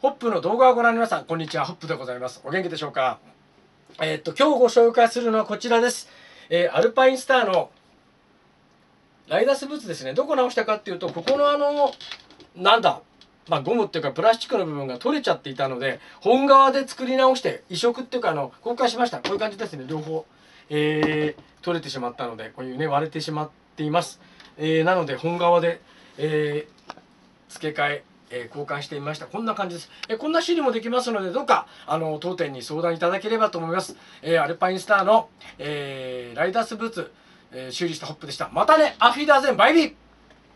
ホップの動画をご覧の皆さん、こんにちは。ホップでございます。お元気でしょうか。今日ご紹介するのはこちらです。アルパインスターのライダースブーツですね。どこ直したかっていうと、ここのゴムっていうかプラスチックの部分が取れちゃっていたので、本革で作り直して移植っていうか交換しました。こういう感じですね。両方、取れてしまったので、こういうね割れてしまっています。なので本革で、付け替え交換してみました。こんな感じです。こんな修理もできますので、どうか当店に相談いただければと思います。アルパインスターの、ライダースブーツ、修理したホップでした。またね、アフィダーゼン、バイビー。